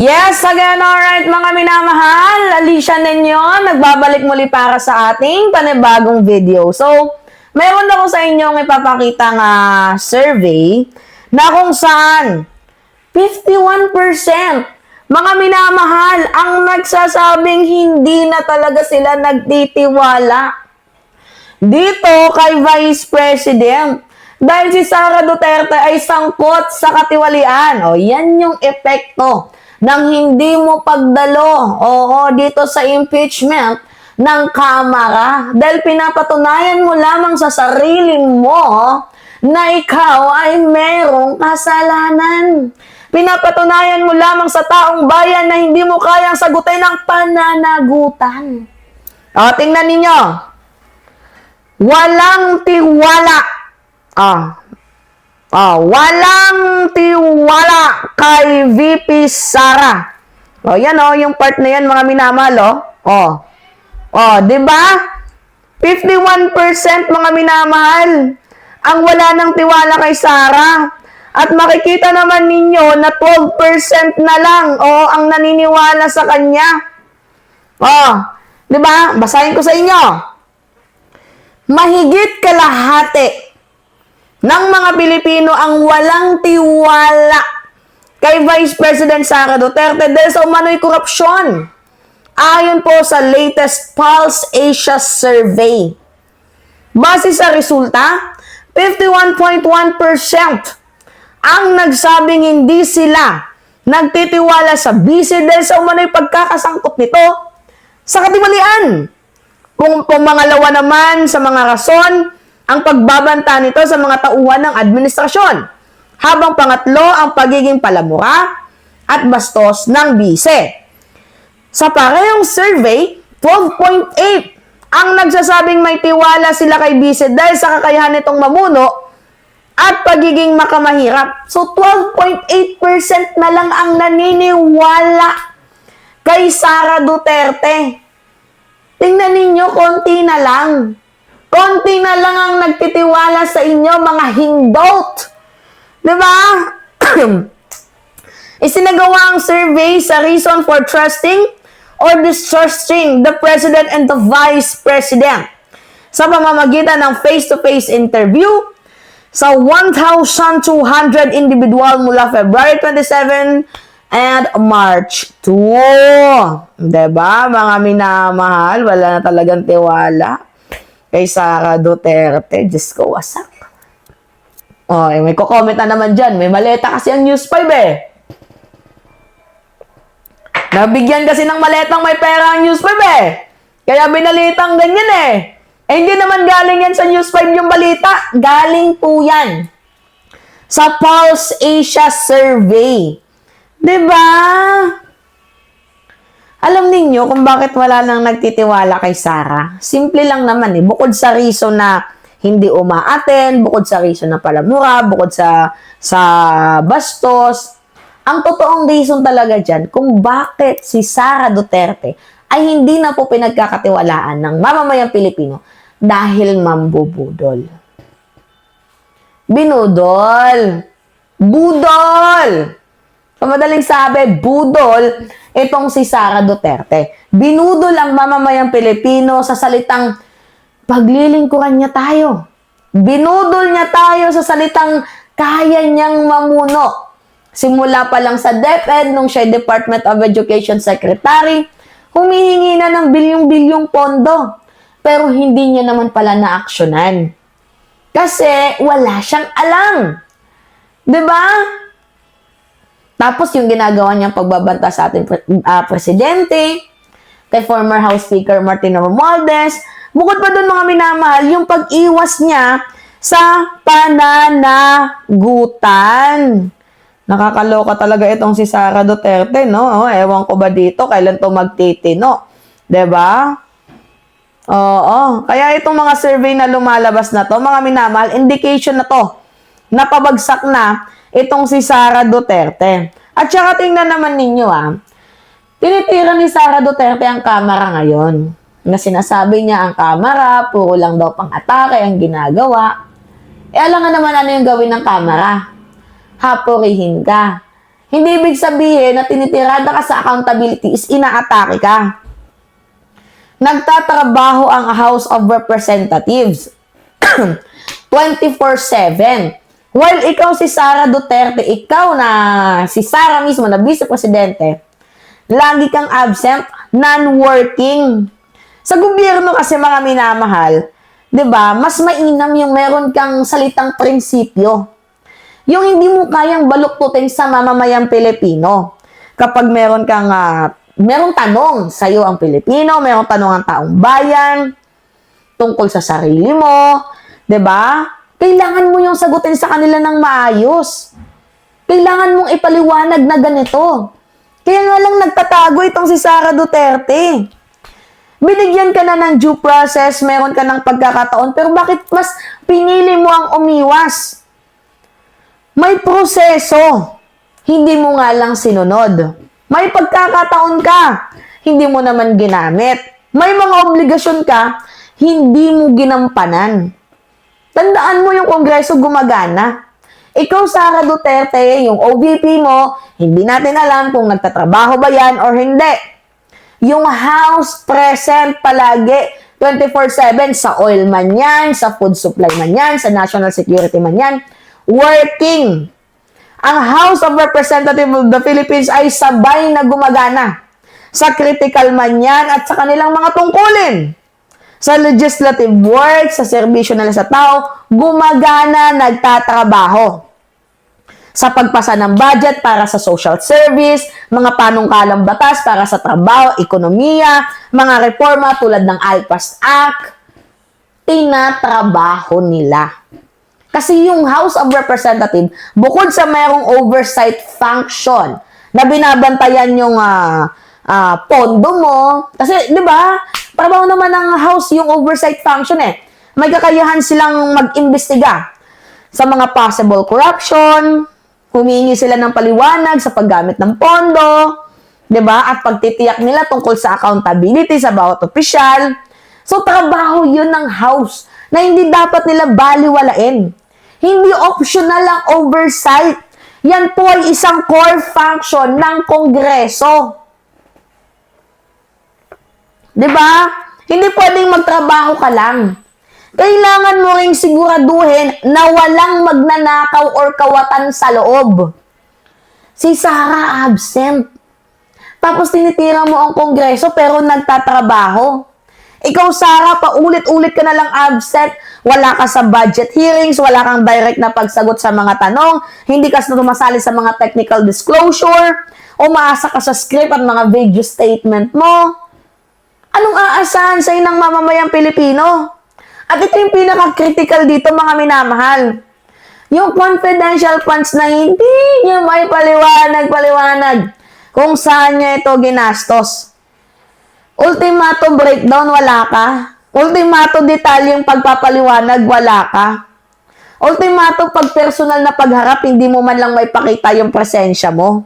Yes, again, alright mga minamahal, Alicia ninyo, nagbabalik muli para sa ating panibagong video. So, meron ako sa inyong ipapakita nga survey na kung saan 51% mga minamahal ang nagsasabing hindi na talaga sila nagtitiwala dito kay Vice President. Dahil si Sara Duterte ay sangkot sa katiwalian. O, yan yung epekto ng hindi mo pagdalo, dito sa impeachment ng Kamara. Dahil pinapatunayan mo lamang sa sarili mo na ikaw ay merong kasalanan. Pinapatunayan mo lamang sa taong bayan na hindi mo kayang sagutin ng pananagutan. O, tingnan ninyo. Walang tiwala. Walang tiwala kay VP Sara. Yan yung part na yan mga minamahal, di ba? 51% mga minamahal ang wala ng tiwala kay Sara. At makikita naman ninyo na 12% na lang ang naniniwala sa kanya. Di ba? Basahin ko sa inyo. Mahigit kalahati ng mga Pilipino ang walang tiwala kay Vice President Sara Duterte dahil sa umano'y korupsyon. Ayon po sa latest Pulse Asia survey. Base sa resulta, 51.1% ang nagsabing hindi sila nagtitiwala sa vice dahil sa umano'y pagkakasangkot nito sa katiwalian. Kung pumangalawa naman sa mga rason, ang pagbabanta nito sa mga tauhan ng administrasyon. Habang pangatlo, ang pagiging palamura at bastos ng bise. Sa parehong survey, 12.8 ang nagsasabing may tiwala sila kay bise dahil sa kakayahan nitong mamuno at pagiging makamahirap. So, 12.8% na lang ang naniniwala kay Sara Duterte. Tingnan ninyo, konti na lang. Konti na lang ang nagtitiwala sa inyo, mga hindot. Diba? Isinagawa ang survey sa reason for trusting or distrusting the President and the Vice President sa pamamagitan ng face-to-face interview sa 1,200 individual mula February 27 and March 2. Diba? Mga minamahal, wala na talagang tiwala kay Sara Duterte. Diyos ko, wasak. May kukomment na naman dyan. May maleta kasi ang News 5 Nabigyan kasi ng maletang may pera ang News 5 Kaya binalitang ganyan hindi naman galing yan sa News 5 yung balita. Galing po yan sa Pulse Asia survey. Diba? Alam ninyo kung bakit wala nang nagtitiwala kay Sara? Simple lang naman Bukod sa reason na hindi umaaten, bukod sa reason na palamura, bukod sa bastos, ang totoong reason talaga dyan kung bakit si Sara Duterte ay hindi na po pinagkakatiwalaan ng mamamayang Pilipino dahil mambubudol. Binudol. Budol. Madaling sabi, budol, itong si Sara Duterte. Binudol ang mamamayang Pilipino sa salitang paglilingkuran niya tayo. Binudol niya tayo sa salitang kaya niyang mamuno. Simula pa lang sa DepEd, nung siya Department of Education Secretary, humihingi na ng bilyong-bilyong pondo. Pero hindi niya naman pala na-aksyonan. Kasi wala siyang alam. Diba? Tapos yung ginagawa niyang pagbabanta sa ating presidente, kay former House Speaker Martin Romualdez, bukod pa doon mga minamahal, yung pag-iwas niya sa pananagutan. Nakakaloka talaga itong si Sara Duterte, no? Ewan ko ba dito, kailan to magtitino? Diba? Oo. Kaya itong mga survey na lumalabas na to, mga minamahal, indication na to, napabagsak na itong si Sara Duterte. At saka tingnan naman ninyo tinitira ni Sara Duterte ang Kamara ngayon. Na sinasabi niya ang Kamara, puro lang daw pang-atake ang ginagawa. Alam nga naman ano yung gawin ng Kamara. Hapurihin ka. Hindi ibig sabihin na tinitirada ka sa accountability is inaatake ka. Nagtatrabaho ang House of Representatives 24/7. While ikaw si Sara Duterte, ikaw na si Sara mismo na Vice Presidente, lagi kang absent, non-working. Sa gobyerno kasi mga minamahal, 'di ba? Mas mainam yung meron kang salitang prinsipyo. Yung hindi mo kayang baluktutin sa mamamayang Pilipino. Kapag meron kang merong tanong sa iyo ang Pilipino, merong tanong ang taong bayan tungkol sa sarili mo, 'di ba? Kailangan mo yung sagutin sa kanila ng maayos. Kailangan mong ipaliwanag na ganito. Kaya nga lang nagtatago itong si Sara Duterte. Binigyan ka na ng due process, meron ka ng pagkakataon, pero bakit mas pinili mo ang umiwas? May proseso. Hindi mo nga lang sinunod. May pagkakataon ka. Hindi mo naman ginamit. May mga obligasyon ka, hindi mo ginampanan. Tandaan mo yung Kongreso gumagana. Ikaw, Sara Duterte, yung OVP mo, hindi natin alam kung nagtatrabaho ba yan or hindi. Yung House present palagi, 24/7, sa oil man yan, sa food supply man yan, sa national security man yan, working. Ang House of Representatives of the Philippines ay sabay na gumagana sa critical man yan at sa kanilang mga tungkulin. Sa legislative work, sa serbisyo nila sa tao, gumagana, nagtatrabaho. Sa pagpasa ng budget para sa social service, mga panungkalang batas para sa trabaho, ekonomiya, mga reforma tulad ng ALPAS Act, tinatrabaho nila. Kasi yung House of Representatives, bukod sa mayroong oversight function na binabantayan yung pondo mo, kasi di ba, trabaho naman ng House yung oversight function eh. May kakayahan silang mag-imbestiga sa mga possible corruption, humingi sila ng paliwanag sa paggamit ng pondo, di ba? At pagtitiyak nila tungkol sa accountability sa bawat opisyal. So, trabaho yun ng House na hindi dapat nila baliwalain. Hindi optional ang oversight. Yan po ay isang core function ng Kongreso. Diba? Hindi pwedeng magtrabaho ka lang. Kailangan mo ring siguraduhin na walang magnanakaw or kawatan sa loob. Si Sara absent. Tapos tinitira mo ang Kongreso pero nagtatrabaho. Ikaw, Sara, paulit-ulit ka na lang absent. Wala ka sa budget hearings, wala kang direct na pagsagot sa mga tanong, hindi ka sumasali sa mga technical disclosure, umaasa ka sa script at mga video statement mo. Anong aasahan sa'yo ng mamamayang Pilipino? At ito yung pinaka-critical dito, mga minamahal. Yung confidential funds na hindi niya may paliwanag kung saan niya ito ginastos. Ultimato breakdown, wala ka. Ultimato detalyeng pagpapaliwanag, wala ka. Ultimato pag personal na pagharap, hindi mo man lang may pakita yung presensya mo.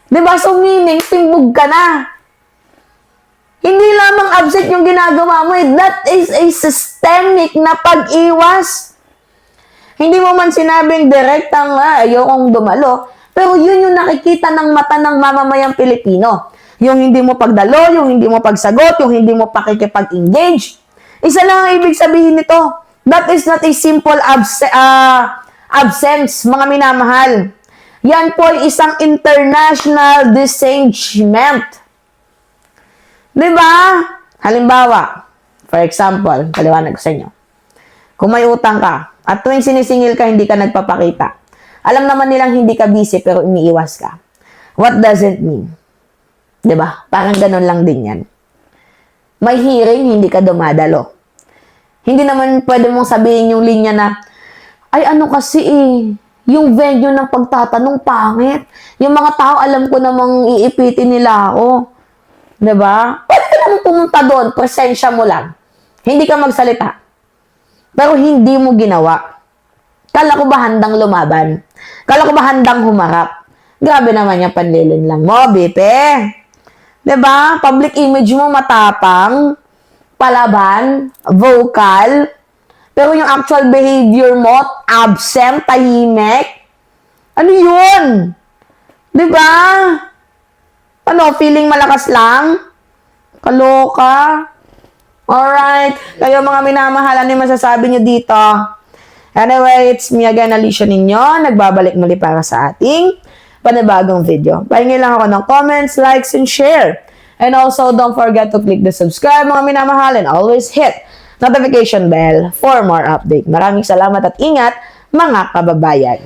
Diba? So meaning, timbog ka na. Hindi lamang absent yung ginagawa mo. That is a systemic na pag-iwas. Hindi mo man sinabing direktang, ayokong dumalo. Pero yun yung nakikita ng mata ng mamamayang Pilipino. Yung hindi mo pagdalo, yung hindi mo pagsagot, yung hindi mo pakikipag-engage. Isa lang ang ibig sabihin nito. That is not a simple absence, mga minamahal. Yan po ay isang international disengagement. Diba? Halimbawa, for example, paliwanag ko sa inyo. Kung may utang ka, at tuwing sinisingil ka, hindi ka nagpapakita. Alam naman nilang hindi ka busy, pero umiiwas ka. What does it mean? Diba? Parang ganun lang din yan. May hearing, hindi ka dumadalo. Hindi naman pwede mong sabihin yung linya na, ay ano kasi yung venue ng pagtatanong pangit. Yung mga tao, alam ko namang iipitin nila ako. Diba? Pwede ka naman pumunta doon, presensya mo lang. Hindi ka magsalita. Pero hindi mo ginawa. Kala ko ba handang lumaban? Kala ko ba handang humarap? Grabe naman yung panlilin lang mo, bipe. Diba? Public image mo matapang, palaban, vocal, pero yung actual behavior mo, absent, tahimik. Ano yun? Di ba? Ano, feeling malakas lang? Kaloka? Alright. Kayo mga minamahalan, ano masasabi nyo dito? Anyway, it's me again, Alicia ninyo. Nagbabalik muli para sa ating panibagong video. Pahingi lang ako ng comments, likes, and share. And also, don't forget to click the subscribe, mga minamahal, and always hit notification bell for more update. Maraming salamat at ingat, mga kababayan.